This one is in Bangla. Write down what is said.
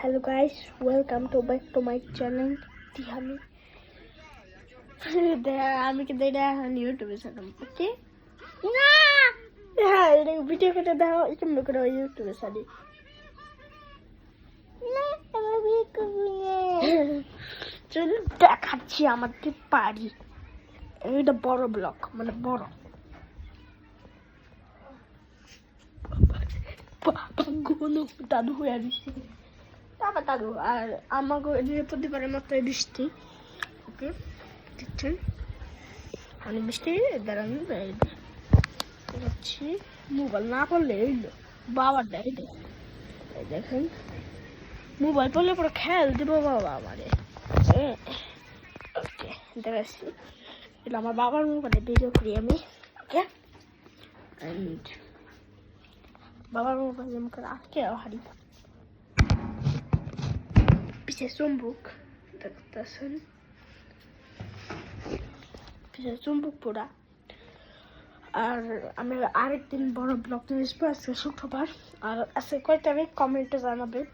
Hello guys, welcome to back to my channel. Tihami. আমি কিন্তু এটা এখন ইউটিউবে ছাড়লাম, ওকে? না, হ্যাঁ, এটা ভিডিও করে দাও, কেমন করে ইউটিউবে ছাড়ি? চল দেখাচ্ছি আমাকে পারি। এইটা বড় ব্লক, মানে বড়। দাদু হয়ে আসছে, আবার দাদু আর আমাকে প্রতিবারের মতো বৃষ্টি, ওকে দেখছেন অনেক বৃষ্টি। দাঁড়ান যাচ্ছি, মোবাইল না করলে বাবার দেয়, দেখেন মোবাইল পড়লে পরে খেয়াল দেবো বাবা আমারে। ওকে দেখাচ্ছি, এটা আমার বাবার মোবাইলে ভিডিও করি আমি, ওকে? অ্যান্ড বাবার মোবাইলে মুখে আজকে হারি পিছিয়ে চুম্বুক দেখতেছেন, পিছিয়ে চুম্বুক পোড়া। আর আমি আরেকদিন বড় ব্লগ নিয়ে আসবো, আজকে শুক্রবার। আর আজকে কয়টা আমি কমেন্টে জানাবেন।